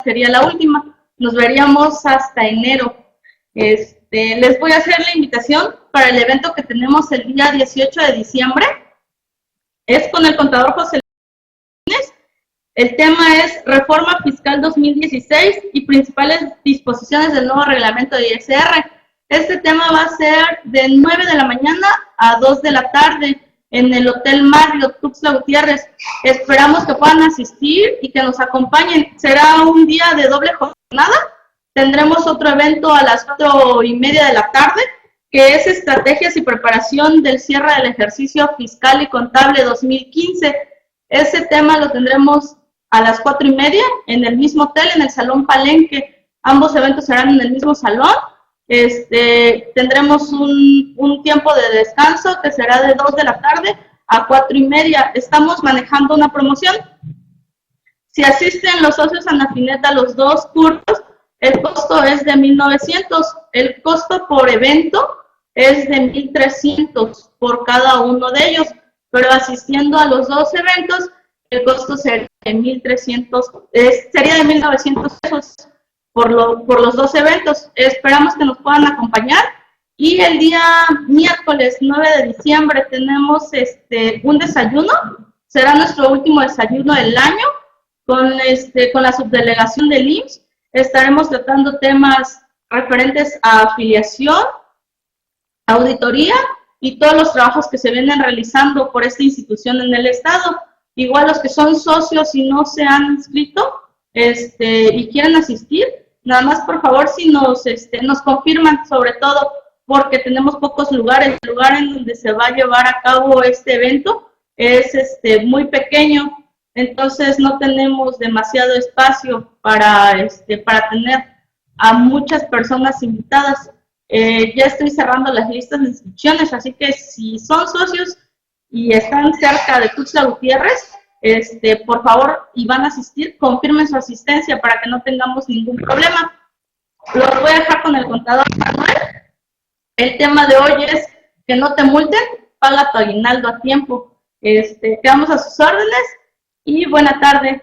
sería la última. Nos veríamos hasta enero. Les voy a hacer la invitación para el evento que tenemos el día 18 de diciembre. Es con el contador José Luis. El tema es Reforma Fiscal 2016 y principales disposiciones del nuevo reglamento de ISR. Este tema va a ser de 9 de la mañana a 2 de la tarde en el Hotel Marriott Tuxtla Gutiérrez. Esperamos que puedan asistir y que nos acompañen. Será un día de doble jornada. Tendremos otro evento a las 4:30 de la tarde, que es Estrategias y Preparación del Cierre del Ejercicio Fiscal y Contable 2015. Ese tema lo tendremos a las 4:30 en el mismo hotel, en el Salón Palenque. Ambos eventos serán en el mismo salón. Tendremos un tiempo de descanso que será de 2 de la tarde a 4:30. Estamos manejando una promoción. Si asisten los socios Anafinet a los dos cursos, el costo es de 1,900. El costo por evento es de 1,300 por cada uno de ellos, pero asistiendo a los dos eventos, el costo sería de 1,300, sería de 1,900 pesos por los dos eventos. Esperamos que nos puedan acompañar. Y el día miércoles 9 de diciembre tenemos un desayuno. Será nuestro último desayuno del año con la subdelegación del IMSS. Estaremos tratando temas referentes a afiliación, auditoría y todos los trabajos que se vienen realizando por esta institución en el Estado. Igual los que son socios y no se han inscrito y quieren asistir, nada más por favor si nos confirman, sobre todo porque tenemos pocos lugares. El lugar en donde se va a llevar a cabo este evento es muy pequeño, entonces no tenemos demasiado espacio para tener a muchas personas invitadas. Ya estoy cerrando las listas de inscripciones, así que si son socios y están cerca de Tuxtla Gutiérrez, por favor, y van a asistir, confirmen su asistencia para que no tengamos ningún problema. Los voy a dejar con el contador Manuel. El tema de hoy es que no te multen, paga tu aguinaldo a tiempo. Quedamos a sus órdenes y buena tarde.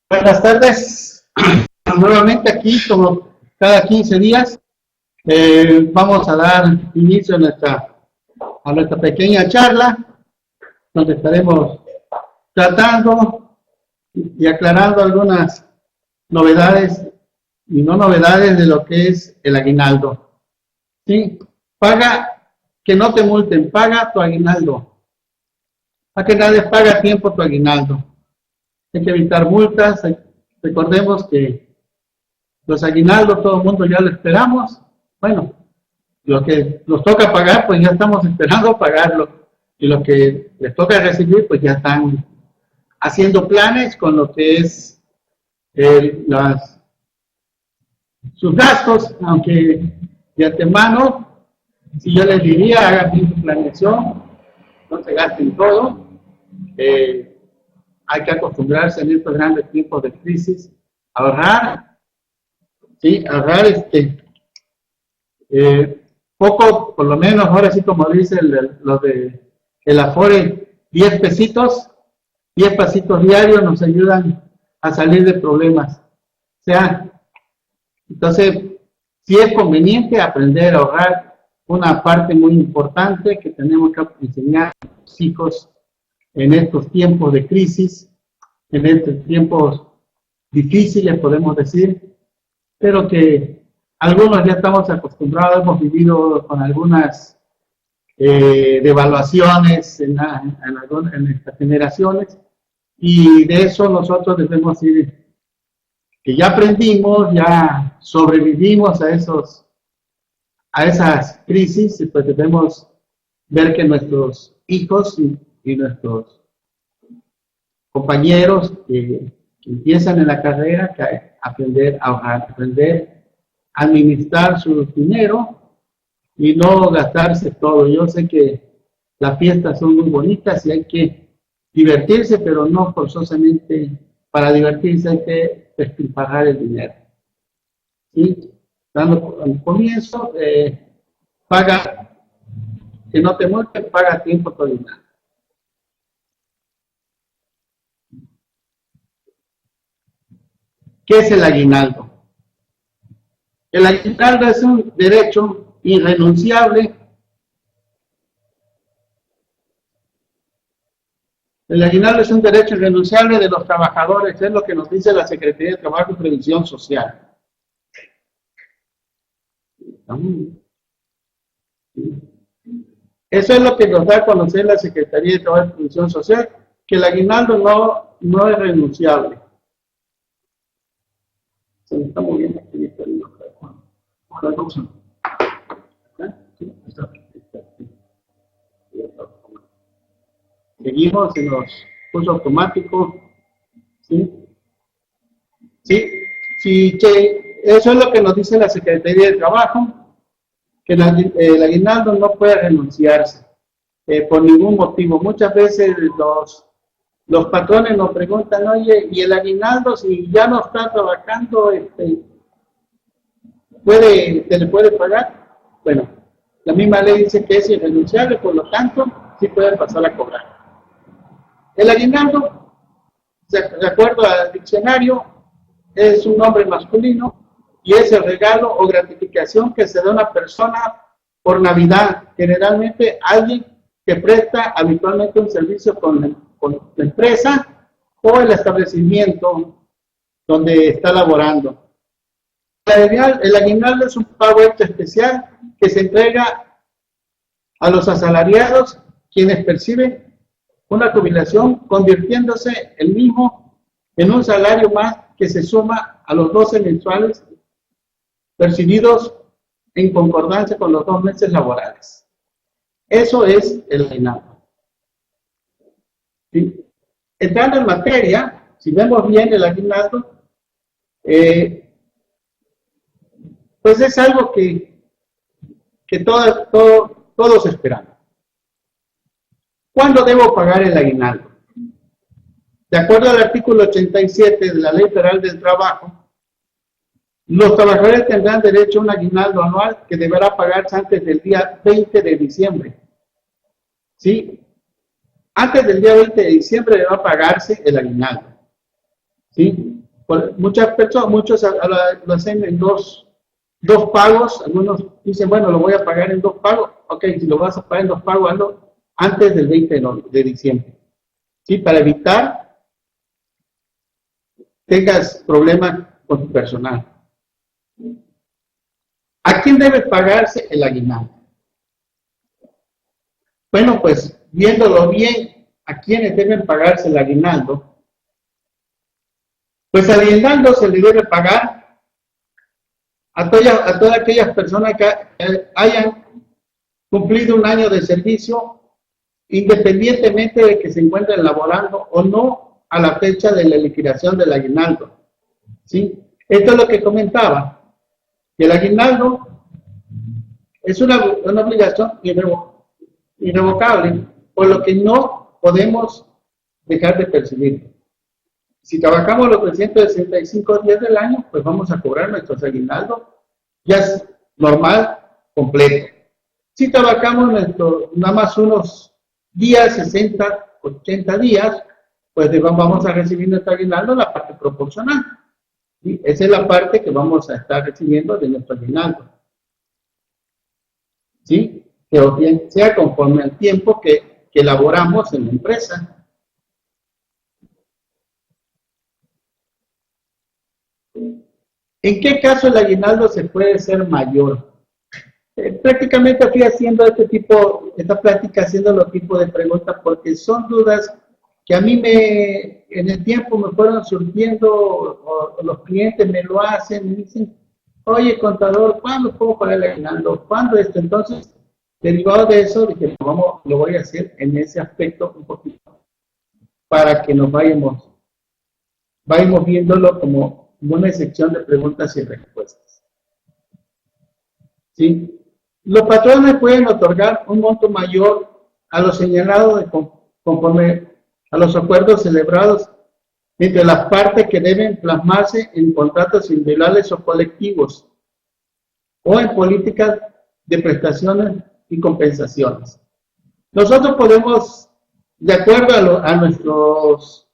Buenas tardes. Nuevamente aquí, como cada 15 días, vamos a dar inicio a nuestra pequeña charla, donde estaremos tratando y aclarando algunas novedades y no novedades de lo que es el aguinaldo. ¿Sí? Paga, que no te multen, paga tu aguinaldo. Para que nadie pague a tiempo tu aguinaldo. Hay que evitar multas. Recordemos que los aguinaldos todo el mundo ya lo esperamos. Bueno, lo que nos toca pagar, pues ya estamos esperando pagarlo. Y lo que les toca recibir, pues ya están haciendo planes con lo que es sus gastos, aunque de antemano, si yo les diría, hagan bien su planeación, no se gasten todo. Hay que acostumbrarse en estos grandes tiempos de crisis a ahorrar, ¿sí? Ahorrar poco, por lo menos, ahora sí como dice el Afore, 10 pesitos diarios nos ayudan a salir de problemas. O sea, entonces, sí es conveniente aprender a ahorrar. Una parte muy importante que tenemos que enseñar a los hijos en estos tiempos de crisis, en estos tiempos difíciles, podemos decir, pero que algunos ya estamos acostumbrados, hemos vivido con algunas devaluaciones en estas generaciones, y de eso nosotros debemos ir, que ya aprendimos, ya sobrevivimos a esas crisis, y pues debemos ver que nuestros hijos y nuestros compañeros que empiezan en la carrera, que aprender a ahorrar, aprender a administrar su dinero y no gastarse todo. Yo sé que las fiestas son muy bonitas y hay que divertirse, pero no forzosamente para divertirse hay que despilfarrar el dinero. ¿Sí? Dando al comienzo, paga, que no te multen, paga a tiempo tu dinero. ¿Qué es el aguinaldo? El aguinaldo es un derecho irrenunciable. El aguinaldo es un derecho irrenunciable de los trabajadores, es lo que nos dice la Secretaría de Trabajo y Previsión Social. Eso es lo que nos da a conocer la Secretaría de Trabajo y Previsión Social, que el aguinaldo no es renunciable. Se me está moviendo aquí. Seguimos en los cursos automáticos. ¿Sí? ¿Sí? Sí, que eso es lo que nos dice la Secretaría de Trabajo, que el aguinaldo no puede renunciarse por ningún motivo. Muchas veces los patrones nos preguntan, oye, ¿y el aguinaldo si ya no está trabajando, se le puede pagar? Bueno, la misma ley dice que es irrenunciable, por lo tanto, sí puede pasar a cobrar. El aguinaldo, de acuerdo al diccionario, es un nombre masculino y es el regalo o gratificación que se da a una persona por Navidad, generalmente alguien que presta habitualmente un servicio con la empresa o el establecimiento donde está laborando. El aguinaldo es un pago extra especial que se entrega a los asalariados, quienes perciben una jubilación, convirtiéndose el mismo en un salario más que se suma a los 12 mensuales percibidos en concordancia con los 2 meses laborales. Eso es el aguinaldo. ¿Sí? Entrando en materia, si vemos bien el aguinaldo, pues es algo que todos esperamos. ¿Cuándo debo pagar el aguinaldo? De acuerdo al artículo 87 de la Ley Federal del Trabajo, los trabajadores tendrán derecho a un aguinaldo anual que deberá pagarse antes del día 20 de diciembre. ¿Sí? Antes del día 20 de diciembre deberá pagarse el aguinaldo. ¿Sí? Muchas personas, muchos lo hacen en dos pagos. Algunos dicen, bueno, lo voy a pagar en 2 pagos. Ok, si lo vas a pagar en 2 pagos, hazlo antes del 20 de diciembre. ¿Sí? Para evitar tengas problemas con tu personal. ¿A quién debe pagarse el aguinaldo? Bueno, pues viéndolo bien, ¿a quiénes deben pagarse el aguinaldo? Pues el aguinaldo se le debe pagar a todas aquellas personas que hayan cumplido un año de servicio, independientemente de que se encuentren laborando o no a la fecha de la liquidación del aguinaldo. ¿Sí? Esto es lo que comentaba, que el aguinaldo es una obligación irrevocable, por lo que no podemos dejar de percibir. Si trabajamos los 365 días del año, pues vamos a cobrar nuestros aguinaldos, ya es normal, completo. Si trabajamos nada más unos días, 60, 80 días, pues vamos a recibir nuestro aguinaldo, la parte proporcional. ¿Sí? Esa es la parte que vamos a estar recibiendo de nuestro aguinaldo. ¿Sí? Que sea conforme al tiempo que elaboramos en la empresa. ¿En qué caso el aguinaldo se puede ser mayor? Prácticamente fui haciendo esta plática, haciendo los tipos de preguntas, porque son dudas que a mí en el tiempo me fueron surgiendo, o los clientes me lo hacen, me dicen, oye, contador, ¿cuándo puedo pagar el aguinaldo? ¿Cuándo esto? Entonces, derivado de eso, dije, lo voy a hacer en ese aspecto un poquito, para que nos vayamos viéndolo como una sección de preguntas y respuestas. ¿Sí? Los patrones pueden otorgar un monto mayor a lo señalado conforme a los acuerdos celebrados entre las partes que deben plasmarse en contratos individuales o colectivos o en políticas de prestaciones y compensaciones. Nosotros podemos, de acuerdo a nuestros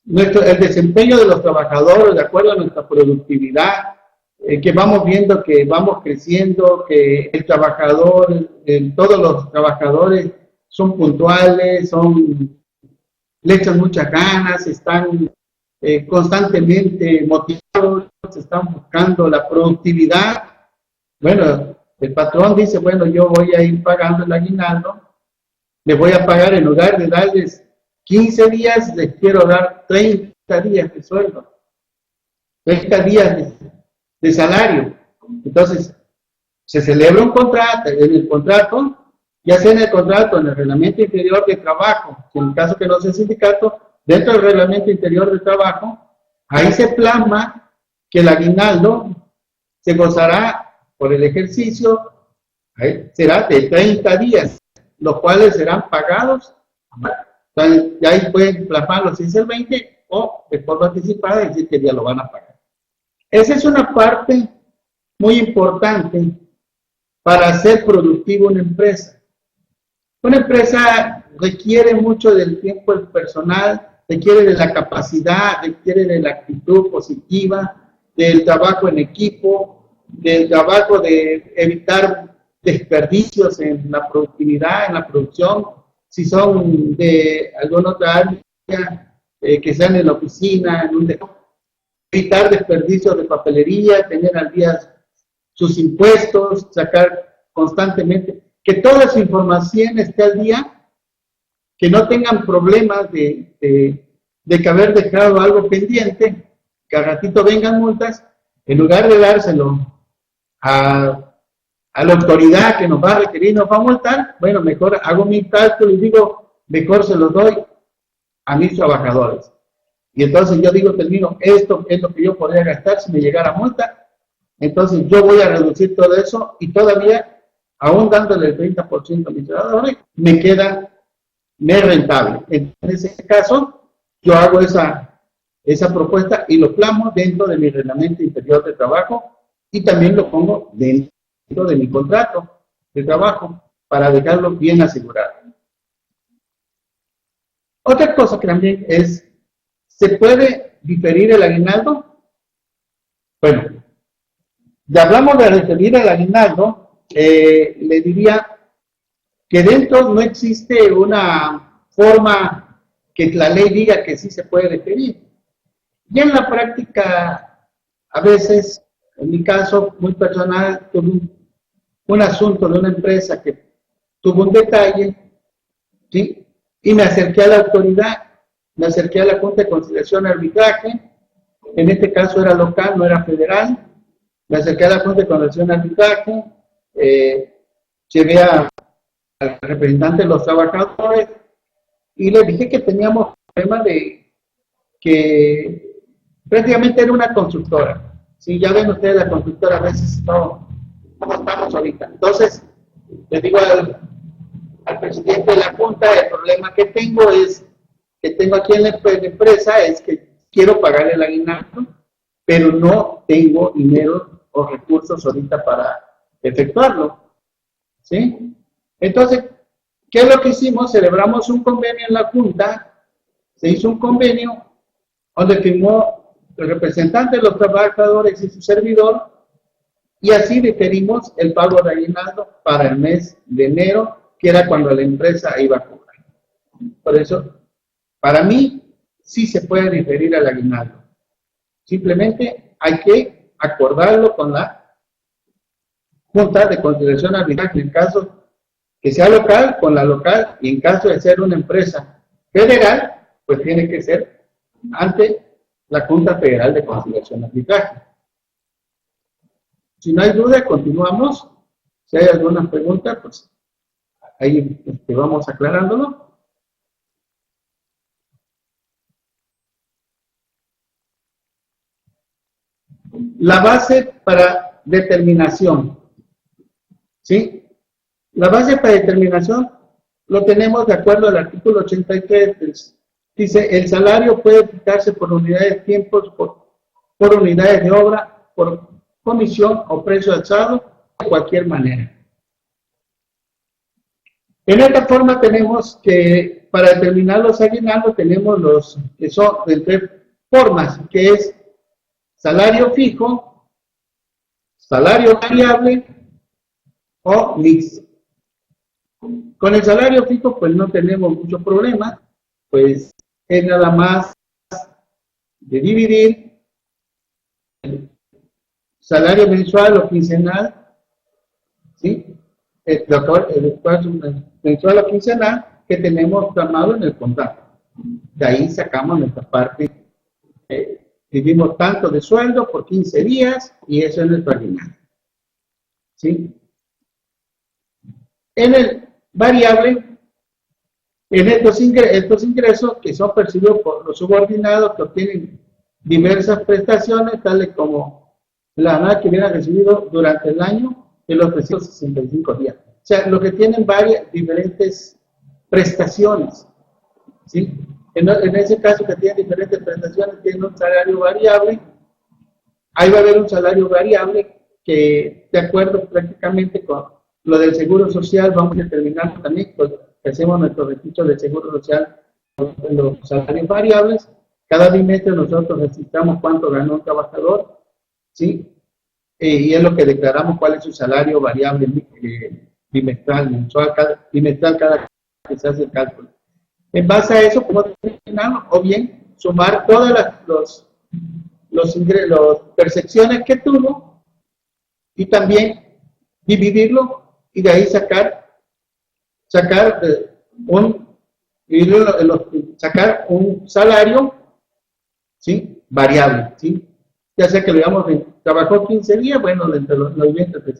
el desempeño de los trabajadores de acuerdo a nuestra productividad, que vamos viendo que vamos creciendo, que el trabajador, todos los trabajadores son puntuales, le echan muchas ganas, están constantemente motivados, están buscando la productividad. Bueno, el patrón dice, bueno, yo voy a ir pagando el aguinaldo, le voy a pagar en lugar de darles 15 días, les quiero dar 30 días de sueldo, 30 días de salario. Entonces, se celebra un contrato, en el contrato, ya sea en el contrato, en el reglamento interior de trabajo, en el caso que no sea sindicato, dentro del reglamento interior de trabajo, ahí se plasma que el aguinaldo se gozará por el ejercicio, será de 30 días, los cuales serán pagados. Entonces, ya ahí pueden plasmarlo si es el 20 o de forma anticipada y decir que ya lo van a pagar. Esa es una parte muy importante para hacer productivo una empresa. Una empresa requiere mucho del tiempo del personal, requiere de la capacidad, requiere de la actitud positiva, del trabajo en equipo, del trabajo de evitar desperdicios en la productividad, en la producción, si son de alguna otra área, que sean en la oficina, evitar desperdicios de papelería, tener al día sus impuestos, sacar constantemente, que toda su información esté al día, que no tengan problemas de que haber dejado algo pendiente, que al ratito vengan multas, en lugar de dárselo a la autoridad que nos va a requerir, nos va a multar, bueno, mejor hago mi cálculo y digo, mejor se los doy a mis trabajadores. Y entonces yo digo, termino, esto es lo que yo podría gastar si me llegara multa, entonces yo voy a reducir todo eso y todavía, aún dándole el 30% a mis trabajadores, me queda rentable. En ese caso, yo hago esa propuesta y lo plasmo dentro de mi reglamento interior de trabajo y también lo pongo dentro de mi contrato de trabajo para dejarlo bien asegurado. Otra cosa que también es, ¿se puede diferir el aguinaldo? Bueno, ya hablamos de diferir el aguinaldo, le diría que dentro no existe una forma que la ley diga que sí se puede diferir. Y en la práctica, a veces, en mi caso muy personal, tuve un asunto de una empresa que tuvo un detalle, ¿sí? Y me acerqué a la autoridad, me acerqué a la Junta de Conciliación y Arbitraje, en este caso era local, no era federal, me acerqué a la Junta de Conciliación y Arbitraje, llevé al representante de los trabajadores y les dije que teníamos un problema de que prácticamente era una constructora. Sí, ya ven ustedes, la constructora a veces no estamos ahorita. Entonces, les digo al presidente de la Junta, el problema que tengo es, que tengo aquí en la empresa, es que quiero pagar el aguinaldo, pero no tengo dinero o recursos ahorita para efectuarlo. ¿Sí? Entonces, ¿qué es lo que hicimos? Celebramos un convenio en la Junta, se hizo un convenio donde firmó el representante de los trabajadores y su servidor, y así diferimos el pago de aguinaldo para el mes de enero, que era cuando la empresa iba a cobrar. Por eso, para mí, sí se puede diferir el aguinaldo. Simplemente hay que acordarlo con la Junta de Conciliación Arbitraje, en caso que sea local, con la local, y en caso de ser una empresa federal, pues tiene que ser ante la Junta Federal de Conciliación y Arbitraje. Si no hay duda, continuamos. Si hay alguna pregunta, pues ahí vamos aclarándolo. La base para determinación. ¿Sí? La base para determinación lo tenemos de acuerdo al artículo 83. Dice, el salario puede fijarse por unidades de tiempos, por unidades de obra, por comisión o precio alzado, de cualquier manera. En esta forma tenemos que para determinar los aguinaldos tenemos los que son de tres formas, que es salario fijo, salario variable o mixto. Con el salario fijo pues no tenemos mucho problema, pues es nada más de dividir el salario mensual o quincenal, ¿sí? El mensual o quincenal que tenemos plasmado en el contrato. De ahí sacamos nuestra parte, vivimos tanto de sueldo por 15 días y eso es nuestro aguinaldo, ¿sí? En el variable, en estos ingresos que son percibidos por los subordinados que obtienen diversas prestaciones, tales como la nada que hubieran recibido durante el año en los 365 días. O sea, los que tienen varias diferentes prestaciones, ¿sí? En ese caso que tienen diferentes prestaciones, tienen un salario variable, ahí va a haber un salario variable que, de acuerdo prácticamente con lo del seguro social, vamos a determinar también, pues, hacemos nuestro registro del seguro social, los salarios variables, cada bimestre nosotros registramos cuánto ganó un trabajador, ¿sí? Y es lo que declaramos cuál es su salario variable bimestral, mensual, bimestral cada que se hace el cálculo. En base a eso, podemos determinar o bien sumar todas las percepciones que tuvo y también dividirlo y de ahí sacar un salario, ¿sí? Variable, ¿sí? Ya sea que lo digamos, trabajó 15 días, bueno, lo divide entre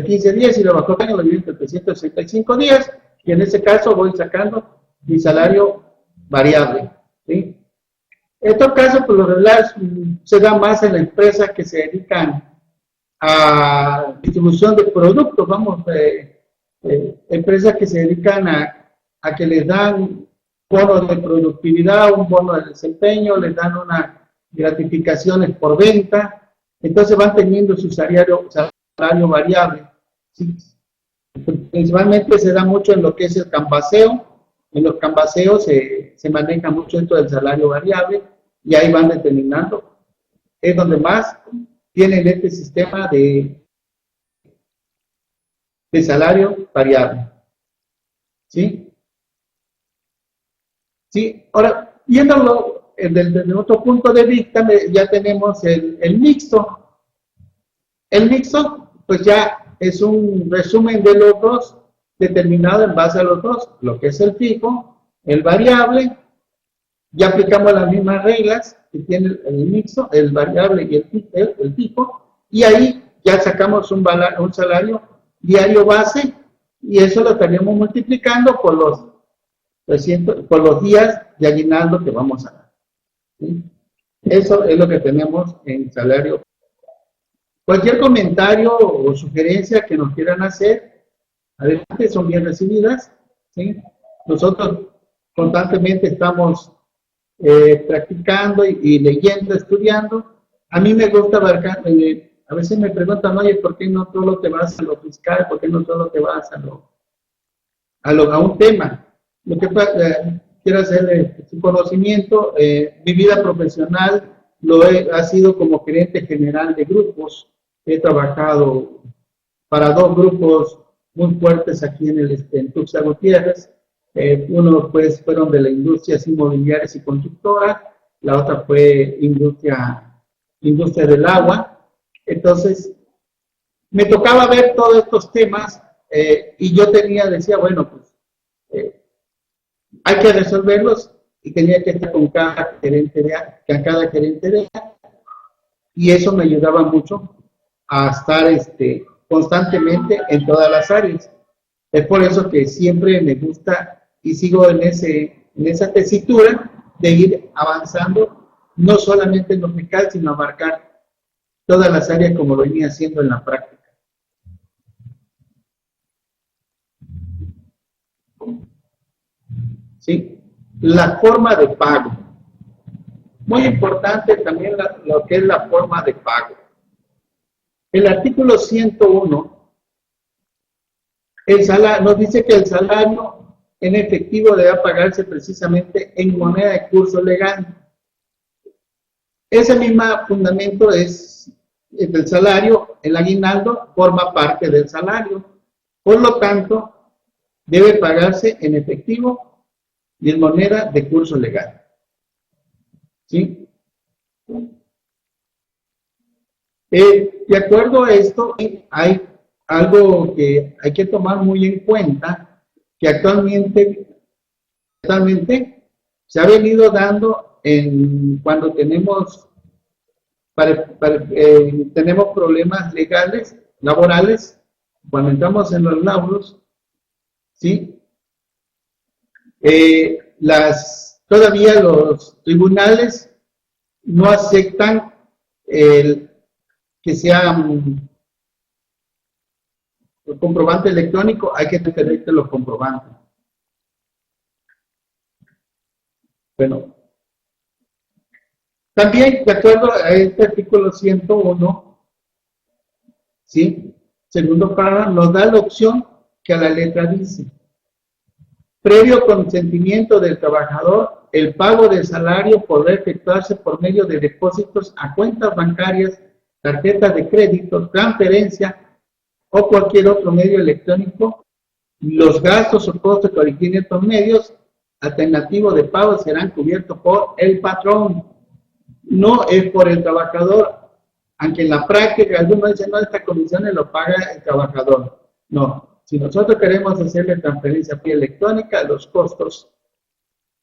15 días, y lo bajó lo divide entre 365 días, y en ese caso voy sacando mi salario variable, ¿sí? En estos casos, por lo regular, se da más en las empresas que se dedican a distribución de productos, vamos, empresas que se dedican a que les dan bonos de productividad, un bono de desempeño, les dan unas gratificaciones por venta, entonces van teniendo su salario variable, ¿sí? Principalmente se da mucho en lo que es el canvaseo, en los canvaseos se maneja mucho esto del salario variable y ahí van determinando, es donde más tienen este sistema de salario variable, ¿sí? ¿Sí? Ahora, viéndolo desde otro punto de vista, ya tenemos el mixto. El mixto, pues ya es un resumen de los dos, determinado en base a los dos, lo que es el fijo, el variable, ya aplicamos las mismas reglas que tiene el mixto, el variable y el fijo, y ahí ya sacamos un salario diario base, y eso lo estaríamos multiplicando por los días de aguinaldo que vamos a dar, ¿sí? Eso es lo que tenemos en salario. Cualquier comentario o sugerencia que nos quieran hacer, adelante, son bien recibidas, ¿sí? Nosotros constantemente estamos practicando y leyendo, estudiando. A mí me gusta abarcar, a veces me preguntan, oye, ¿por qué no solo te vas a lo fiscal? ¿Por qué no solo te vas a un tema? Lo que quiero hacer su conocimiento, mi vida profesional ha sido como gerente general de grupos. He trabajado para dos grupos muy fuertes aquí en Tuxtla Gutiérrez. Uno pues fueron de las industrias inmobiliarias y constructoras, la otra fue industria del agua. Entonces me tocaba ver todos estos temas y yo decía, bueno, pues hay que resolverlos, y tenía que estar con cada gerente de área, y eso me ayudaba mucho a estar constantemente en todas las áreas. Es por eso que siempre me gusta y sigo en esa tesitura de ir avanzando, no solamente en lo fiscal, sino abarcar todas las áreas como lo venía haciendo en la práctica. ¿Sí? La forma de pago. Muy importante también lo que es la forma de pago. El artículo 101 nos dice que el salario en efectivo debe pagarse precisamente en moneda de curso legal. Ese mismo fundamento es del salario, el aguinaldo forma parte del salario. Por lo tanto, debe pagarse en efectivo y en moneda de curso legal. ¿Sí? De acuerdo a esto, hay algo que hay que tomar muy en cuenta, que actualmente se ha venido dando cuando tenemos, tenemos problemas legales, laborales, cuando entramos en los laudos, ¿sí? Todavía los tribunales no aceptan que sea un comprobante electrónico, hay que tener los comprobantes. Bueno, también, de acuerdo a este artículo 101, ¿sí? Segundo párrafo, nos da la opción que a la letra dice: previo consentimiento del trabajador, el pago del salario podrá efectuarse por medio de depósitos a cuentas bancarias, tarjetas de crédito, transferencia o cualquier otro medio electrónico. Los gastos o costos que originen estos medios alternativos de pago serán cubiertos por el patrón, no es por el trabajador, aunque en la práctica algunos dicen, no, estas comisiones lo paga el trabajador. No, si nosotros queremos hacerle transferencia vía electrónica, los costos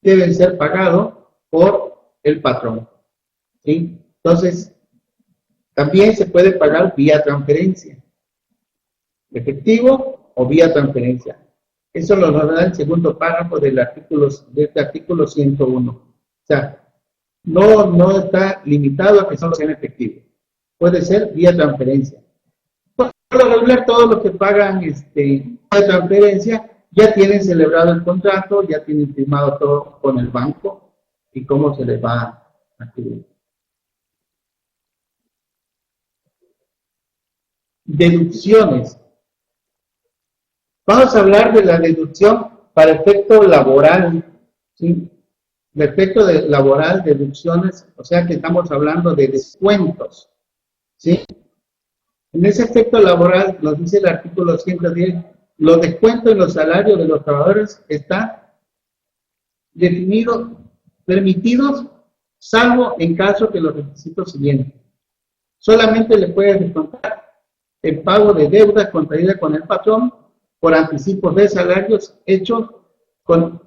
deben ser pagados por el patrón. ¿Sí? Entonces, también se puede pagar vía transferencia, efectivo o vía transferencia. Eso lo da el segundo párrafo de este artículo 101. O sea, no está limitado a que solo sea en efectivo. Puede ser vía transferencia. Por lo regular, todos los que pagan vía transferencia ya tienen celebrado el contrato, ya tienen firmado todo con el banco y cómo se les va a cubrir. Deducciones. Vamos a hablar de la deducción para efecto laboral, ¿sí? De efecto laboral, deducciones, o sea que estamos hablando de descuentos, ¿sí? En ese efecto laboral, nos dice el artículo 110, los descuentos en los salarios de los trabajadores están definidos, permitidos, salvo en caso que los requisitos siguientes. Solamente le puede descontar el pago de deudas contraídas con el patrón por anticipos de salarios hechos con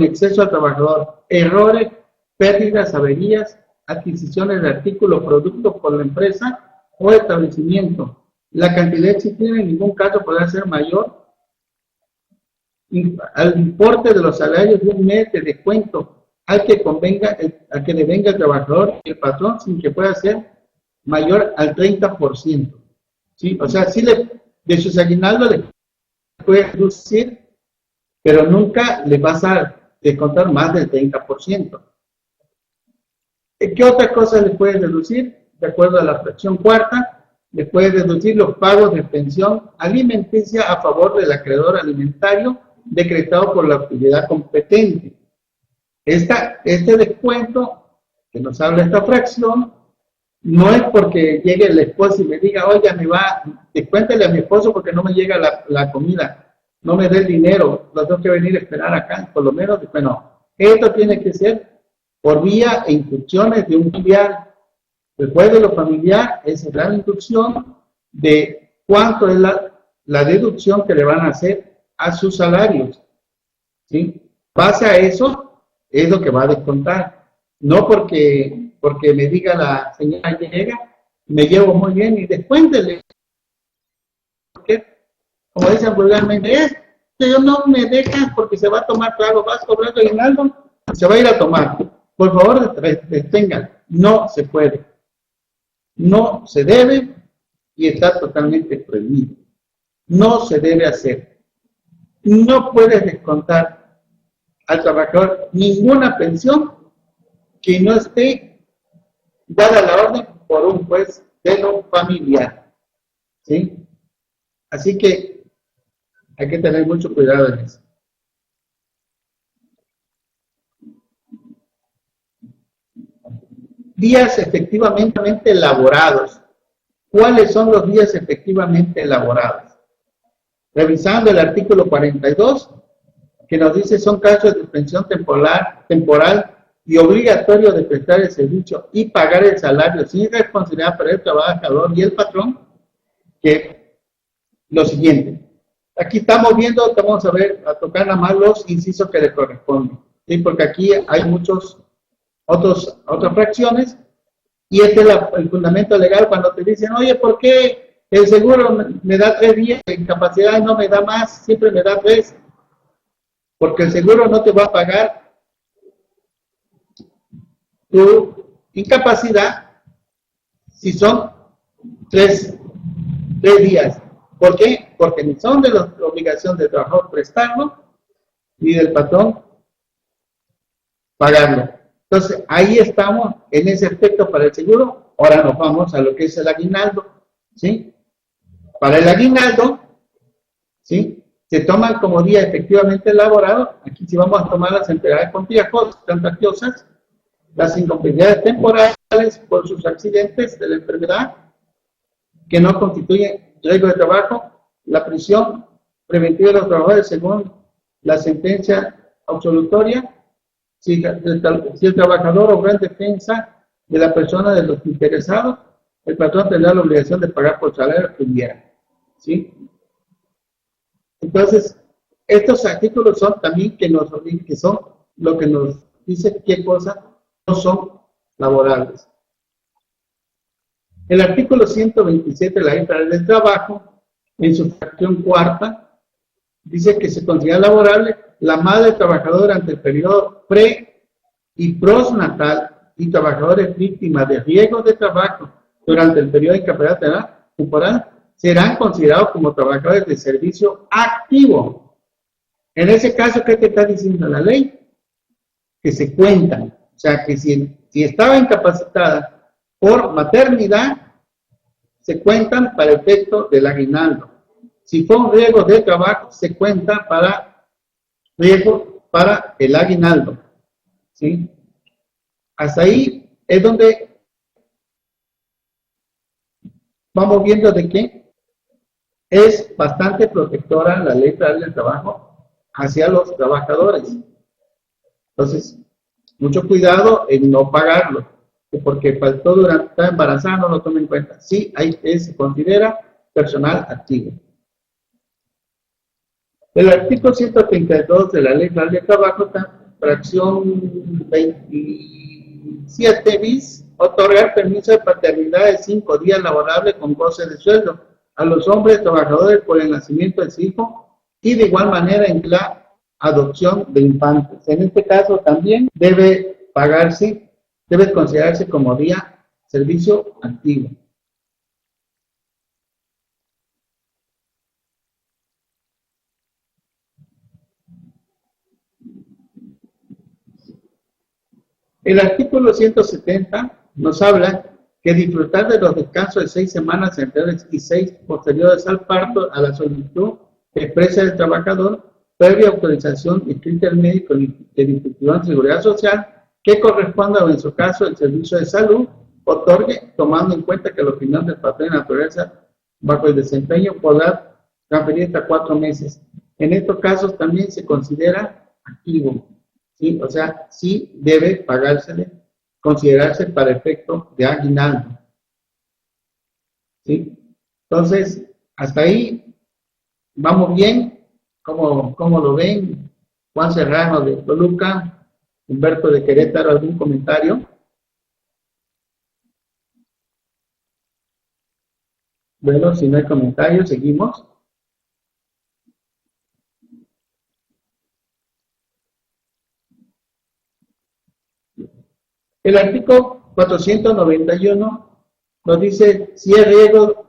exceso al trabajador, errores, pérdidas, averías, adquisiciones de artículos, productos por la empresa o establecimiento. La cantidad exigida en ningún caso podrá ser mayor al importe de los salarios de un mes de descuento al que le venga el trabajador y el patrón, sin que pueda ser mayor al 30%. ¿Sí? O sea, sí de sus aguinaldos le puede reducir, pero nunca le vas a descontar más del 30%. ¿Qué otras cosas le puedes deducir? De acuerdo a la fracción cuarta, le puedes deducir los pagos de pensión alimenticia a favor del acreedor alimentario decretado por la autoridad competente. Este descuento que nos habla esta fracción no es porque llegue el esposo y me diga, oiga, descuéntele a mi esposo porque no me llega la comida, no me dé el dinero, lo tengo que venir a esperar acá, por lo menos, bueno, esto tiene que ser por vía e instrucciones de un familiar. Después de lo familiar, esa es la instrucción de cuánto es la deducción que le van a hacer a sus salarios. ¿Sí? Base a eso es lo que va a descontar. No porque me diga la señora que llega, me llevo muy bien y descuéntele. Porque, como dicen vulgarmente, yo no me dejan porque se va a tomar trago, vas cobrando aguinaldo, se va a ir a tomar. Por favor, detengan. No se puede. No se debe y está totalmente prohibido. No se debe hacer. No puedes descontar al trabajador ninguna pensión que no esté dada la orden por un juez de lo familiar. ¿Sí? Así que hay que tener mucho cuidado en eso. días efectivamente elaborados. ¿Cuáles son los días efectivamente elaborados? Revisando el artículo 42, que nos dice son casos de suspensión temporal y obligatorio de prestar el servicio y pagar el salario sin responsabilidad para el trabajador y el patrón, que lo siguiente. Aquí estamos viendo, vamos a tocar nada más los incisos que le corresponden, ¿sí? Porque aquí hay otras fracciones, y este es el fundamento legal cuando te dicen, oye, ¿por qué el seguro me da 3 días de incapacidad y no me da más? Siempre me da 3. Porque el seguro no te va a pagar tu incapacidad si son 3 días. ¿Por qué? Porque ni son de la obligación del trabajador prestarlo, ni del patrón pagarlo. Entonces, ahí estamos en ese aspecto para el seguro. Ahora nos vamos a lo que es el aguinaldo, ¿sí? Para el aguinaldo, ¿sí? Se toman como día efectivamente elaborado. Aquí sí vamos a tomar las enfermedades contagiosas, las incompatibilidades temporales por sus accidentes de la enfermedad que no constituyen riesgo de trabajo, la prisión preventiva de los trabajadores según la sentencia absolutoria, si el trabajador obró en defensa de la persona de los interesados, el patrón tendrá la obligación de pagar por salario que hubiera, ¿sí? Entonces, estos artículos son también que son lo que nos dice qué cosas no son laborables. El artículo 127 de la Ley Federal del Trabajo, en su fracción cuarta, dice que se considera laborable la madre trabajadora durante el periodo pre y postnatal y trabajadores víctimas de riesgos de trabajo durante el periodo de incapacidad temporal serán considerados como trabajadores de servicio activo. En ese caso, ¿qué te está diciendo la ley? Que se cuentan. O sea, que si estaba incapacitada por maternidad, se cuentan para efecto del aguinaldo. Si fue un riesgo de trabajo, se cuenta para riesgo para el aguinaldo, ¿sí? Hasta ahí es donde vamos viendo de que es bastante protectora la Ley Federal del Trabajo hacia los trabajadores. Entonces, mucho cuidado en no pagarlo, porque faltó durante estar embarazada, no lo tomen en cuenta. Sí, ahí se considera personal activo. El artículo 132 de la Ley Federal del Trabajo, fracción 27 bis, otorgar permiso de paternidad de 5 días laborables con goce de sueldo a los hombres trabajadores por el nacimiento de su hijo y de igual manera en la adopción de infantes. En este caso también debe considerarse como día servicio activo. El artículo 170 nos habla que disfrutar de los descansos de 6 semanas anteriores y 6 posteriores al parto a la solicitud expresa del trabajador, previa autorización escrita del médico de institución de seguridad social, que corresponda o en su caso el servicio de salud otorgue, tomando en cuenta que la opinión del patrón de naturaleza bajo el desempeño podrá transferir hasta 4 meses. En estos casos también se considera activo, ¿sí? O sea, sí debe considerarse para efecto de aguinaldo, ¿sí? Entonces, hasta ahí vamos bien. ¿Cómo lo ven? Juan Serrano de Toluca, Humberto de Querétaro, ¿algún comentario? Bueno, si no hay comentarios, seguimos. El artículo 491 nos dice, si el riesgo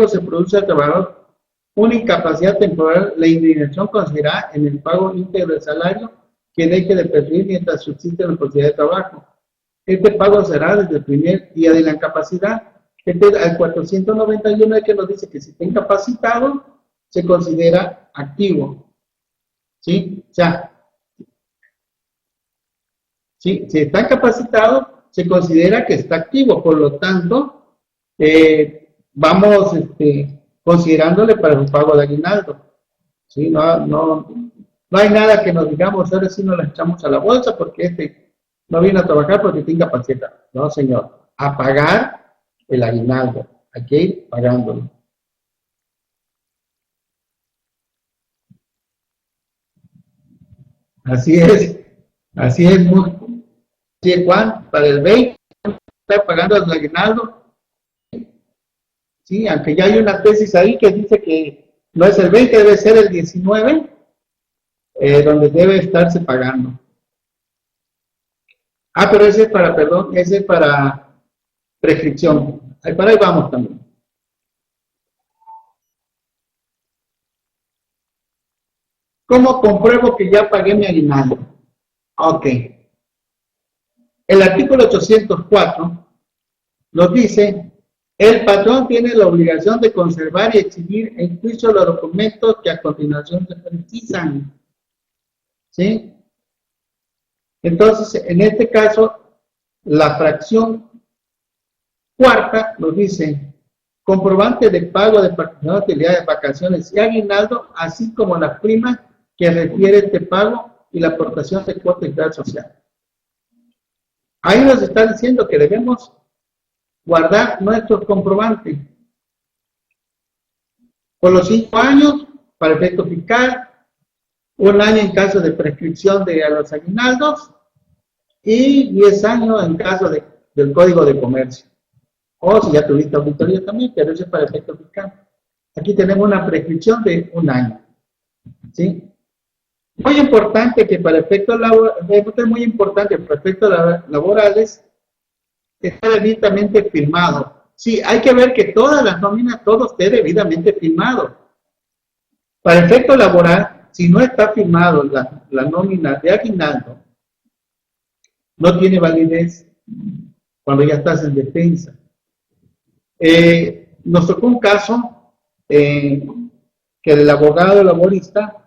se produce al trabajador una incapacidad temporal, la indignación consistirá en el pago íntegro del salario que deje de percibir mientras subsiste la posibilidad de trabajo. Este pago será desde el primer día de la incapacidad. Al 491 es que nos dice que si está incapacitado, se considera activo, ¿sí? O sea, ¿sí? Si está incapacitado, se considera que está activo, por lo tanto, vamos considerándole para un pago de aguinaldo. ¿Sí? No hay nada que nos digamos, ahora sí nos la echamos a la bolsa porque no viene a trabajar porque tenga incapacitado. No, señor, a pagar el aguinaldo, hay que ir pagándolo. Así es, así es, Juan, para el 20 está pagando el aguinaldo. Sí, aunque ya hay una tesis ahí que dice que no es el 20, debe ser el 19, donde debe estarse pagando. Ah, pero ese es para, perdón, ese es para prescripción. Ahí para ahí vamos también. ¿Cómo compruebo que ya pagué mi aguinaldo? Ok. El artículo 804 nos dice, el patrón tiene la obligación de conservar y exhibir en juicio los documentos que a continuación se precisan. ¿Sí? Entonces, en este caso, la fracción cuarta nos dice, comprobante de pago de participación de utilidad de vacaciones y aguinaldo, así como las primas que refiere este pago y la aportación de cuota y seguridad social. Ahí nos está diciendo que debemos guardar nuestros comprobantes por los 5 años para efecto fiscal, 1 año en caso de prescripción de los aguinaldos y 10 años en caso del Código de Comercio. O si ya tuviste auditoría también, pero eso es para efecto fiscal. Aquí tenemos una prescripción de 1 año. ¿Sí? Muy importante que para efectos laborales está debidamente firmado. Sí, hay que ver que todas las nóminas, todo esté debidamente firmado. Para efecto laboral, si no está firmado la nómina de aguinaldo, no tiene validez cuando ya estás en defensa. Nos tocó un caso que el abogado laborista,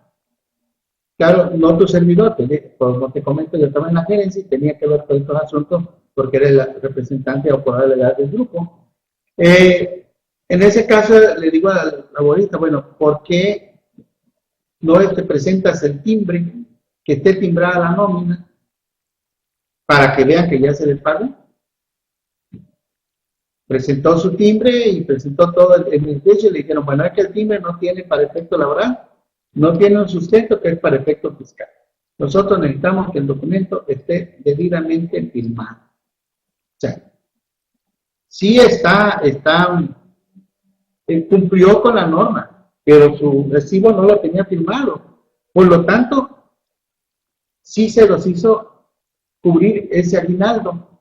claro, no tu servidor, como te comento, yo estaba en la gerencia y tenía que ver con estos asuntos porque era el representante o poder legal del grupo. En ese caso le digo al laborista, bueno, ¿por qué no te presentas el timbre, que esté timbrada la nómina, para que vean que ya se le pagó? Presentó su timbre y presentó todo el juicio y le dijeron, bueno, es que el timbre no tiene para efecto laboral, no tiene un sustento que es para efecto fiscal. Nosotros necesitamos que el documento esté debidamente firmado. O sea, sí cumplió con la norma, pero su recibo no lo tenía firmado. Por lo tanto, sí se los hizo cubrir ese aguinaldo.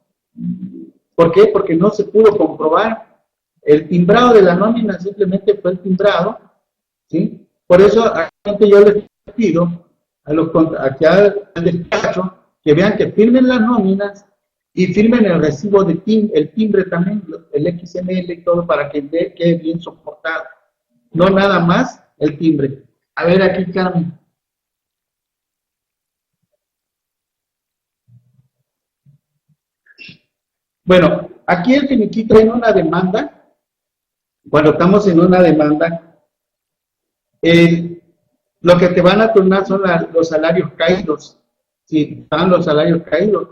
¿Por qué? Porque no se pudo comprobar. El timbrado de la nómina simplemente fue el timbrado, ¿sí? Por eso, yo les pido aquí al despacho que vean que firmen las nóminas y firmen el recibo de el timbre también, el XML y todo, para que quede bien soportado. No nada más el timbre. A ver aquí, Carmen. Bueno, aquí el finiquito en una demanda. Cuando estamos en una demanda, lo que te van a turnar son los salarios caídos. Si están los salarios caídos,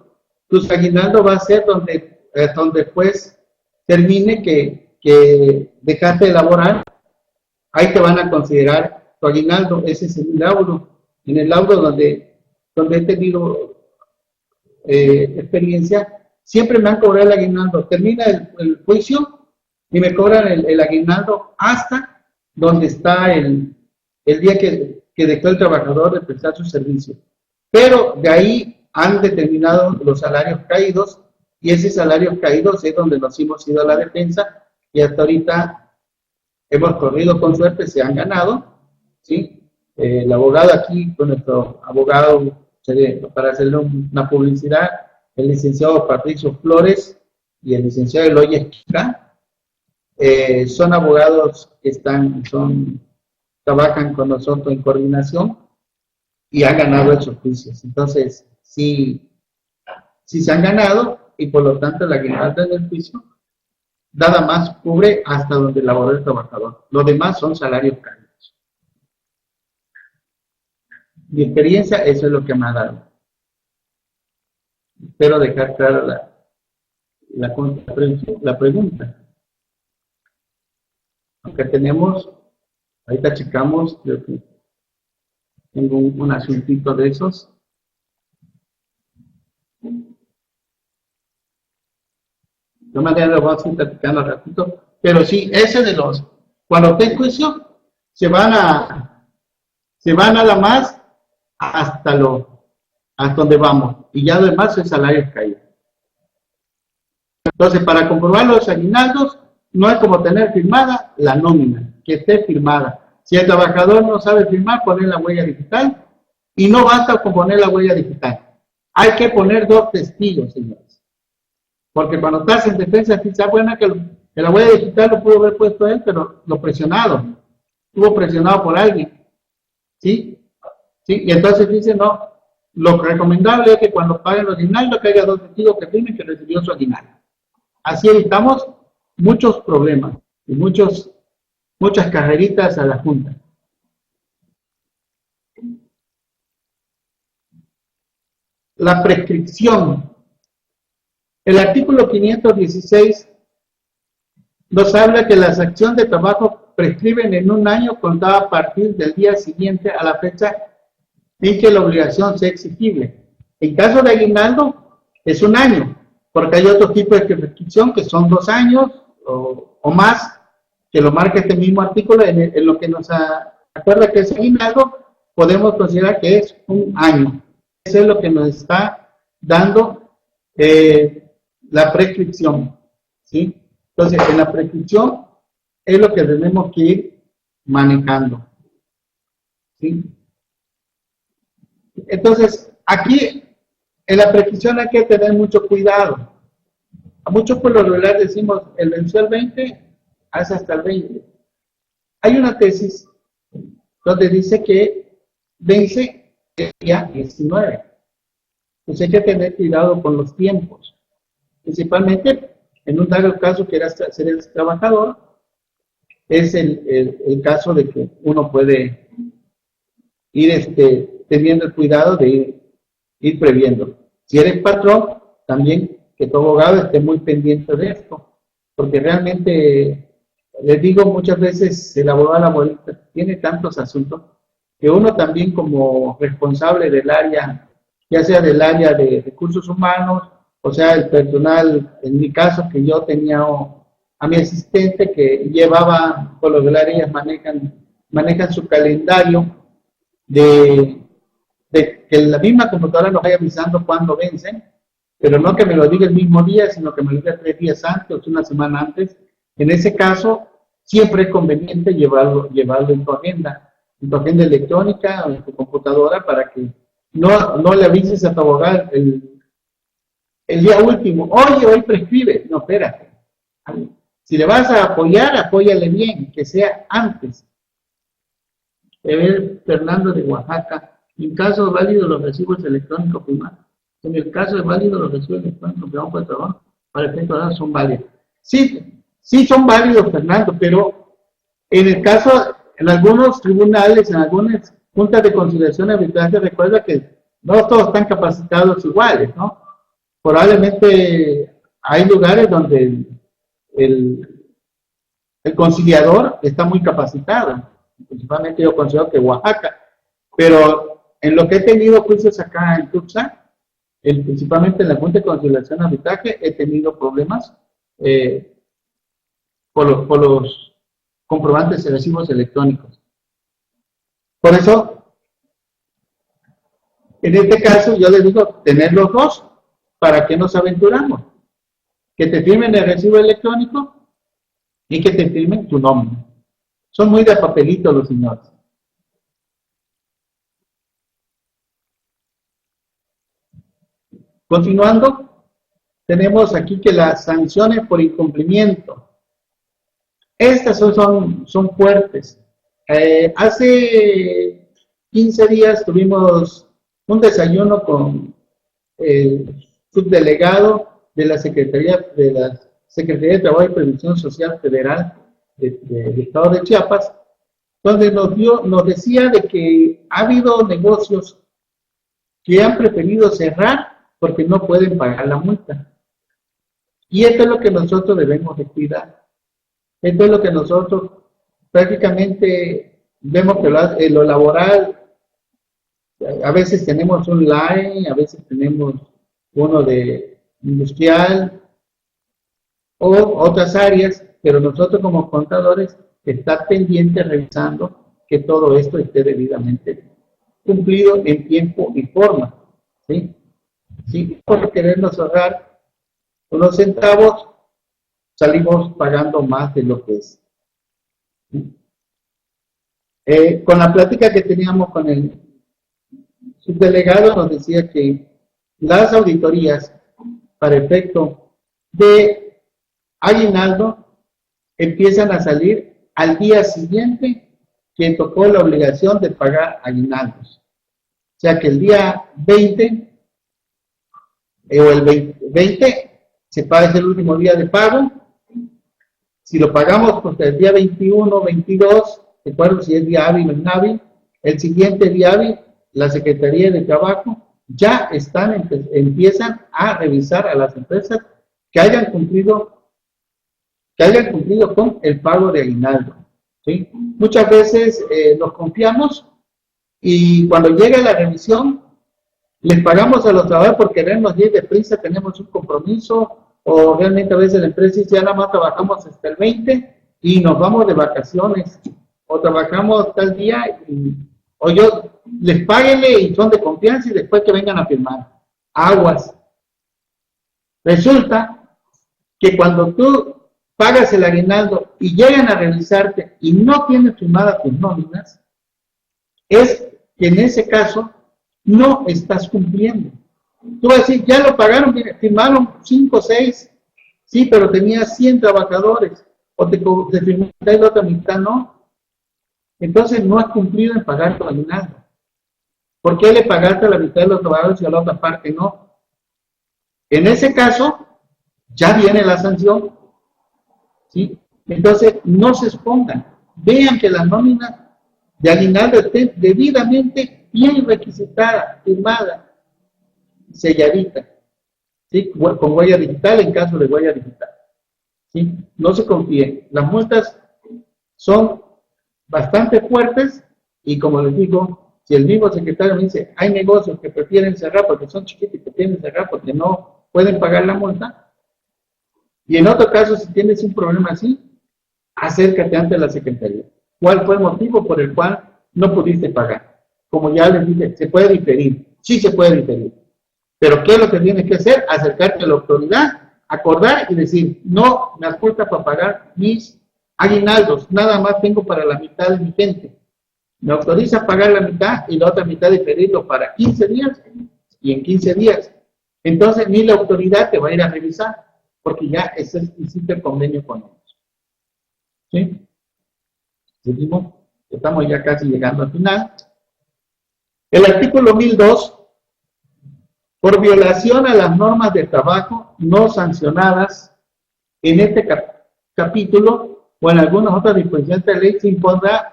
tu aguinaldo va a ser donde pues termine que dejaste de laborar, ahí te van a considerar tu aguinaldo. Ese es el laudo. En el laudo donde he tenido experiencia, siempre me han cobrado el aguinaldo. Termina el juicio y me cobran el aguinaldo hasta donde está el día que dejó el trabajador de prestar su servicio. Pero de ahí han determinado los salarios caídos y esos salarios caídos es donde nos hemos ido a la defensa y hasta ahorita hemos corrido con suerte, se han ganado, ¿sí? El abogado aquí, con nuestro abogado, para hacerle una publicidad, el licenciado Patricio Flores y el licenciado Eloy Esquita, son abogados que trabajan con nosotros en coordinación y han ganado esos juicios. Entonces, sí se han ganado y por lo tanto el aguinaldo en el juicio nada más cubre hasta donde laboró el trabajador. Lo demás son salarios cálidos. Mi experiencia, eso es lo que me ha dado. Espero dejar clara la pregunta. Aunque tenemos, ahorita checamos, creo que tengo un asuntito de esos. De manera lo vamos a ir platicando al ratito. Pero sí, ese de los, cuando esté en juicio, se van nada más hasta donde vamos. Y ya lo demás es salario caído. Entonces, para comprobar los aguinaldos, no es como tener firmada la nómina, que esté firmada. Si el trabajador no sabe firmar, poner la huella digital, y no basta con poner la huella digital. Hay que poner 2 testigos, señores. Porque cuando estás en defensa, quizás buena que la huella digital lo pudo haber puesto él, pero lo presionado. Estuvo presionado por alguien. ¿Sí? ¿Sí? Y entonces dice, no, lo recomendable es que cuando paguen los aguinaldos, que haya 2 testigos que firmen que recibió su aguinaldo. Así evitamos muchos problemas y muchas carreritas a la Junta. La prescripción. El artículo 516 nos habla que las acciones de trabajo prescriben en 1 año contado a partir del día siguiente a la fecha en que la obligación sea exigible. En caso de aguinaldo, es 1 año, porque hay otro tipo de prescripción que son 2 años o más, que lo marca este mismo artículo. En lo que nos acuerda que es aguinaldo, podemos considerar que es 1 año. Eso es lo que nos está dando la prescripción, ¿sí? Entonces, en la prescripción es lo que tenemos que ir manejando, ¿sí? Entonces, aquí en la prescripción hay que tener mucho cuidado. A muchos por lo regular decimos, el venció el 20, hace hasta el 20. Hay una tesis donde dice que vence el día 19. Pues hay que tener cuidado con los tiempos. Principalmente, en un dado caso que era ser el trabajador, es el caso de que uno puede ir teniendo el cuidado de ir previendo. Si eres patrón, también que tu abogado esté muy pendiente de esto, porque realmente, les digo muchas veces, el abogado laboralista tiene tantos asuntos que uno también como responsable del área, ya sea del área de recursos humanos, o sea, el personal, en mi caso, que yo tenía a mi asistente que llevaba, por lo regular ellas manejan su calendario de que la misma computadora nos vaya avisando cuándo vencen, pero no que me lo diga el mismo día, sino que me lo diga 3 días antes o 1 semana antes. En ese caso, siempre es conveniente llevarlo en tu agenda electrónica o en tu computadora, para que no le avises a tu abogado el día último, oye, hoy prescribe. No, espérate. Si le vas a apoyar, apóyale bien, que sea antes. Fernando de Oaxaca, en caso válido los recibos electrónicos primados. En el caso de válido los recibos electrónicos primados por el trabajo, para el efecto de son válidos. Sí son válidos, Fernando, pero en el caso, en algunos tribunales, en algunas juntas de conciliación y arbitraje, recuerda que no todos están capacitados iguales, ¿no? Probablemente hay lugares donde el conciliador está muy capacitado. Principalmente yo considero que Oaxaca, pero en lo que he tenido juicios acá en Tuxtla, principalmente en la Junta de Conciliación y Arbitraje, he tenido problemas por los comprobantes de recibos electrónicos. Por eso, en este caso, yo les digo, tener los 2, ¿para qué nos aventuramos? Que te firmen el recibo electrónico y que te firmen tu nombre. Son muy de papelito los señores. Continuando, tenemos aquí que las sanciones por incumplimiento. Estas son fuertes. Hace 15 días tuvimos un desayuno con el subdelegado de la Secretaría de Trabajo y Previsión Social Federal del Estado de Chiapas, donde nos decía de que ha habido negocios que han preferido cerrar porque no pueden pagar la multa. Y esto es lo que nosotros debemos de cuidar. Esto es lo que nosotros prácticamente vemos que lo laboral, a veces tenemos un line, a veces tenemos uno de industrial o otras áreas, pero nosotros como contadores está pendiente revisando que todo esto esté debidamente cumplido en tiempo y forma. ¿Sí? Si por querernos ahorrar unos centavos, salimos pagando más de lo que es. Con la plática que teníamos con el subdelegado, nos decía que las auditorías para efecto de aguinaldo empiezan a salir al día siguiente que tocó la obligación de pagar aguinaldos. O sea que el día 20 o el 20 se paga, es el último día de pago. Si lo pagamos pues el día 21, 22, recuerdo si es día hábil o inhábil, el siguiente día hábil, la Secretaría de Trabajo ya empiezan a revisar a las empresas que hayan cumplido con el pago de aguinaldo. ¿Sí? Muchas veces nos confiamos y cuando llega la revisión les pagamos a los trabajadores por querernos ir deprisa, tenemos un compromiso, o realmente a veces la empresa dice, ya nada más trabajamos hasta el 20 y nos vamos de vacaciones, o trabajamos tal día, o yo les páguenle y son de confianza y después que vengan a firmar. Aguas. Resulta que cuando tú pagas el aguinaldo y llegan a revisarte y no tienes firmadas tus nóminas, es que en ese caso no estás cumpliendo. Tú vas a decir, ya lo pagaron, firmaron 5 o 6, sí, pero tenías 100 trabajadores, o te firmaste la otra mitad, no. Entonces no has cumplido en pagar tu aguinaldo. ¿Por qué le pagaste a la mitad de los trabajadores y a la otra parte no? En ese caso, ya viene la sanción, ¿sí? Entonces no se expongan, vean que la nómina de aguinaldo esté debidamente bien requisitada, firmada, selladita, ¿sí? Con huella digital en caso de huella digital, ¿sí? No se confíen, las multas son bastante fuertes y como les digo, si el mismo secretario me dice, hay negocios que prefieren cerrar porque son chiquitos y prefieren cerrar porque no pueden pagar la multa, y en otro caso, si tienes un problema así, acércate ante la Secretaría. ¿Cuál fue el motivo por el cual no pudiste pagar? Como ya les dije, se puede diferir, sí se puede diferir. Pero ¿qué es lo que tienes que hacer? Acercarte a la autoridad, acordar y decir, no me falta para pagar mis aguinaldos, nada más tengo para la mitad de mi gente. Me autoriza a pagar la mitad y la otra mitad diferirlo para 15 días y en 15 días. Entonces ni la autoridad te va a ir a revisar porque ya hiciste el convenio con ellos. ¿Sí? Seguimos, estamos ya casi llegando al final. El artículo 1002, por violación a las normas de trabajo no sancionadas en este capítulo o en algunas otras disposiciones de ley, se impondrá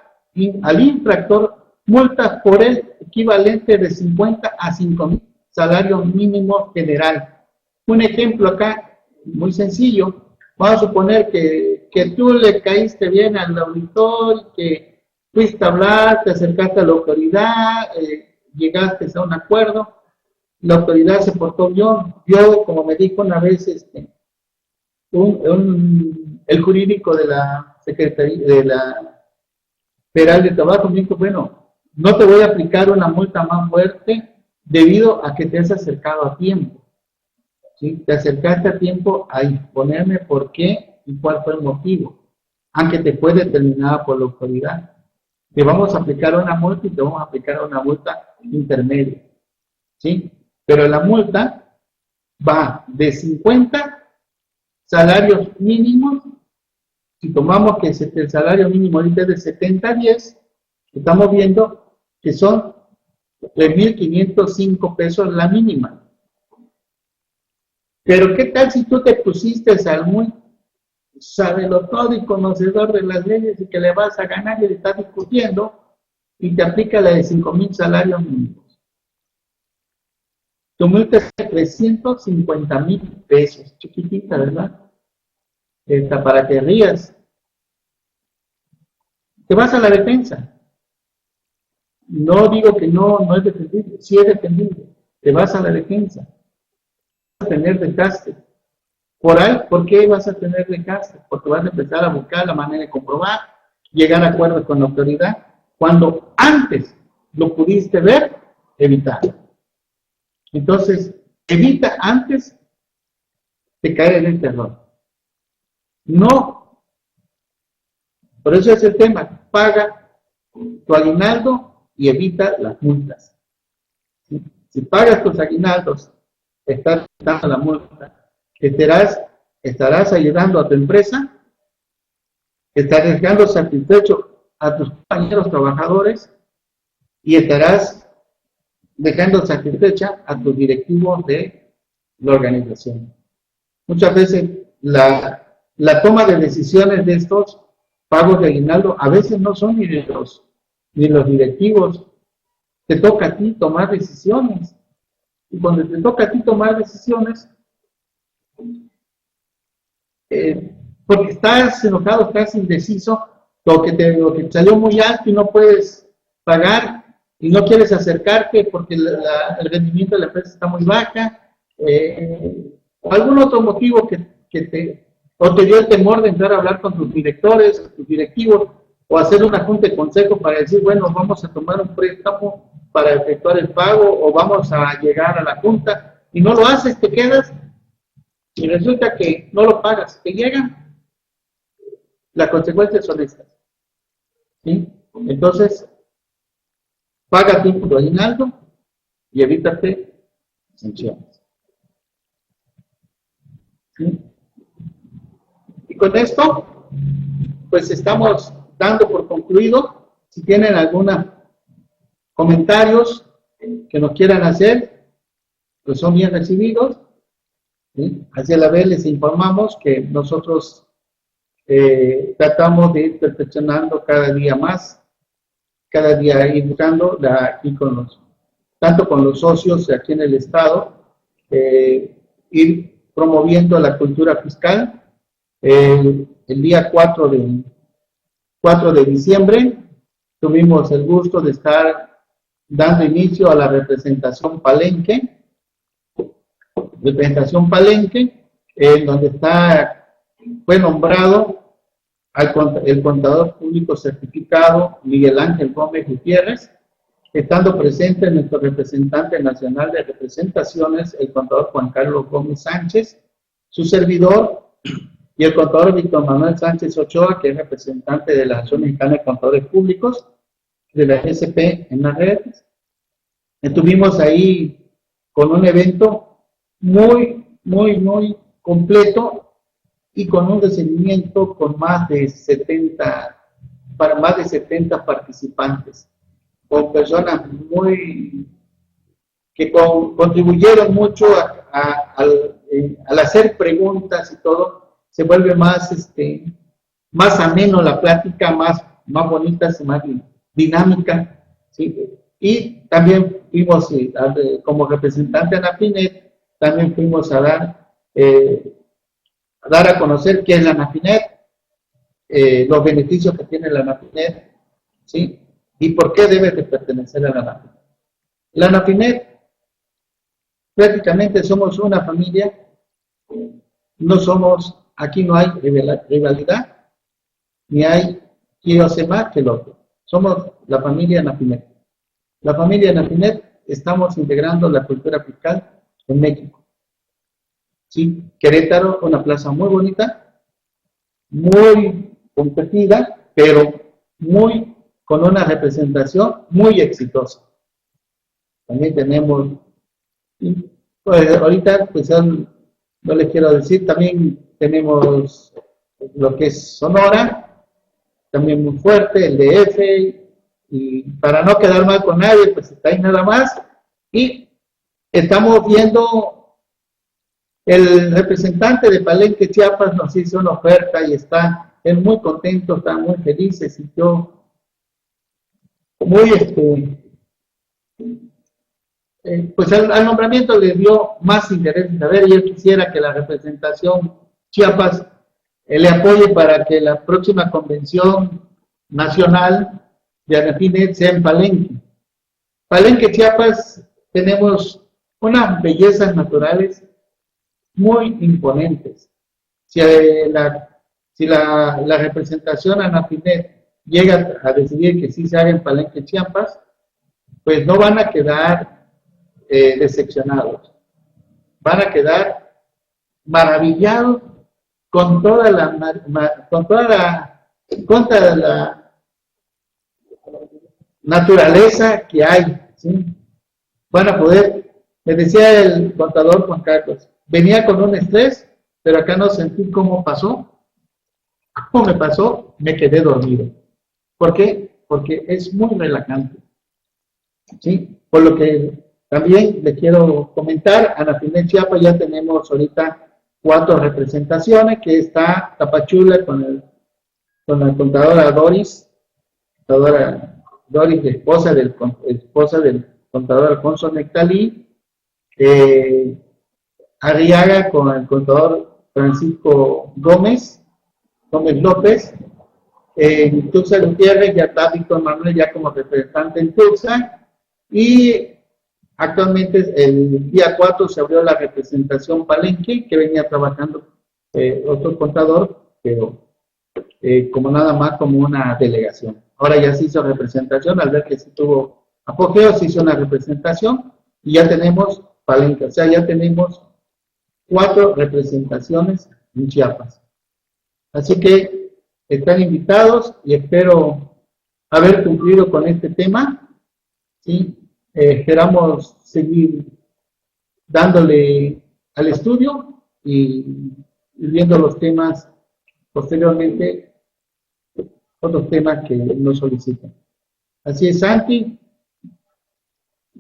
al infractor multas por el equivalente de 50 a 5,000 salarios mínimos general. Un ejemplo acá, muy sencillo, vamos a suponer que tú le caíste bien al auditor, que fuiste a hablar, te acercaste a la autoridad, llegaste a un acuerdo, la autoridad se portó yo como me dijo una vez el jurídico de la Secretaría de la Federal de Trabajo, me dijo, bueno, no te voy a aplicar una multa más fuerte debido a que te has acercado a tiempo. ¿Sí? Te acercaste a tiempo a exponerme por qué y cuál fue el motivo, aunque te fue determinada por la autoridad. Te vamos a aplicar una multa y te vamos a aplicar una multa intermedia. ¿Sí? Pero la multa va de 50 salarios mínimos. Si tomamos que el salario mínimo ahorita es de 70 a 10, estamos viendo que son 3,505 pesos la mínima. Pero ¿qué tal si tú te pusiste al muy sabelo todo y conocedor de las leyes y que le vas a ganar y le estás discutiendo y te aplica la de 5,000 salarios mínimos? Tu multa es de 350,000 pesos, chiquitita, ¿verdad? Para que rías. Te vas a la defensa. No digo que no es defendible, sí es defendible. Te vas a la defensa. Vas a tener desgaste. ¿Por qué vas a tener desgaste? Porque vas a empezar a buscar la manera de comprobar, llegar a acuerdos con la autoridad, cuando antes lo pudiste ver, evitar. Entonces, evita antes de caer en este error. No, por eso es el tema, paga tu aguinaldo y evita las multas. Si pagas tus aguinaldos, estás dando la multa, estarás ayudando a tu empresa, estarás dejando satisfecho a tus compañeros trabajadores y estarás dejando satisfecha a tus directivos de la organización. Muchas veces la toma de decisiones de estos pagos de aguinaldo a veces no son ni los directivos. Te toca a ti tomar decisiones. Y cuando te toca a ti tomar decisiones, porque estás enojado, estás indeciso, lo que te salió muy alto y no puedes pagar y no quieres acercarte porque el rendimiento de la empresa está muy baja, o algún otro motivo que te dio el temor de entrar a hablar con tus directores, tus directivos, o hacer una junta de consejo para decir, bueno, vamos a tomar un préstamo para efectuar el pago o vamos a llegar a la junta, y no lo haces, te quedas y resulta que no lo pagas, te llegan, las consecuencias son estas. ¿Sí? Entonces, paga tu aguinaldo y evítate sanciones. ¿Sí? Y con esto, pues estamos dando por concluido. Si tienen algunos comentarios que nos quieran hacer, pues son bien recibidos. ¿Sí? Hacia la vez les informamos que nosotros tratamos de ir perfeccionando cada día más, cada día ir buscando aquí tanto con los socios aquí en el estado, ir promoviendo la cultura fiscal. El día 4 de diciembre tuvimos el gusto de estar dando inicio a la representación Palenque, en donde fue nombrado el contador público certificado Miguel Ángel Gómez Gutiérrez, estando presente nuestro representante nacional de representaciones, el contador Juan Carlos Gómez Sánchez, su servidor, y el contador Víctor Manuel Sánchez Ochoa, que es representante de la Asociación Mexicana de Contadores Públicos, de la SP en las redes. Estuvimos ahí con un evento muy completo y con un recibimiento con más de 70 participantes, con personas que contribuyeron mucho al hacer preguntas y todo. Se vuelve más ameno la plática, más bonita, más dinámica, ¿sí? Y también fuimos, como representante de ANAFINET, también fuimos a dar a conocer qué es la ANAFINET, los beneficios que tiene la ANAFINET, ¿sí? Y por qué debe de pertenecer a la ANAFINET. La ANAFINET, prácticamente somos una familia, aquí no hay rivalidad, ni hay quién hace más que el otro. Somos la familia ANAFINET. La familia ANAFINET estamos integrando la cultura fiscal en México. ¿Sí? Querétaro, una plaza muy bonita, muy competida, pero con una representación muy exitosa. También tenemos, pues ahorita, pues no les quiero decir, también tenemos lo que es Sonora, también muy fuerte, el DF, y para no quedar mal con nadie, pues está ahí nada más, y estamos viendo El representante de Palenque, Chiapas, nos hizo una oferta y está él muy contento, está muy feliz, se sintió muy, pues al nombramiento le dio más interés en saber y él quisiera que la representación Chiapas le apoye para que la próxima convención nacional de Anafinet sea en Palenque. Palenque, Chiapas, tenemos unas bellezas naturales muy imponentes. Si la representación Anafinet llega a decidir que sí se haga en Palenque, Chiapas, pues no van a quedar decepcionados. Van a quedar maravillados con toda la naturaleza que hay, ¿sí? Van a poder, me decía el contador Juan Carlos, venía con un estrés, pero acá no sentí cómo pasó. ¿Cómo me pasó? Me quedé dormido. ¿Por qué? Porque es muy relajante, ¿sí? Por lo que también le quiero comentar, Anafinet Chiapas ya tenemos ahorita 4 representaciones, que está Tapachula con la contadora Doris, esposa del contador Alfonso Nectalí, Arriaga con el contador Francisco Gómez López, en Tuxtla Gutiérrez ya está Víctor Manuel ya como representante en Tuxtla, y actualmente el día 4 se abrió la representación Palenque, que venía trabajando otro contador, pero como nada más como una delegación. Ahora ya se hizo representación, al ver que sí tuvo apogeo, se hizo una representación y ya tenemos Palenque, o sea, ya tenemos 4 representaciones en Chiapas. Así que están invitados y espero haber cumplido con este tema, ¿sí? Esperamos seguir dándole al estudio y viendo los temas posteriormente, otros temas que nos solicitan. Así es, Santi.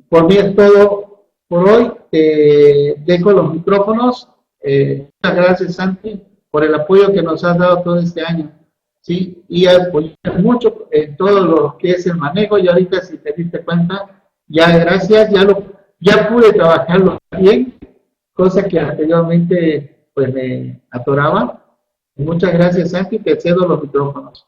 Por mí es todo por hoy. Te dejo los micrófonos. Muchas gracias, Santi, por el apoyo que nos has dado todo este año, ¿sí? Y apoyar mucho en todo lo que es el manejo. Y ahorita, si te diste cuenta, ya gracias, ya pude trabajarlo bien, cosa que anteriormente pues me atoraba. Muchas gracias, Santi, te cedo los micrófonos.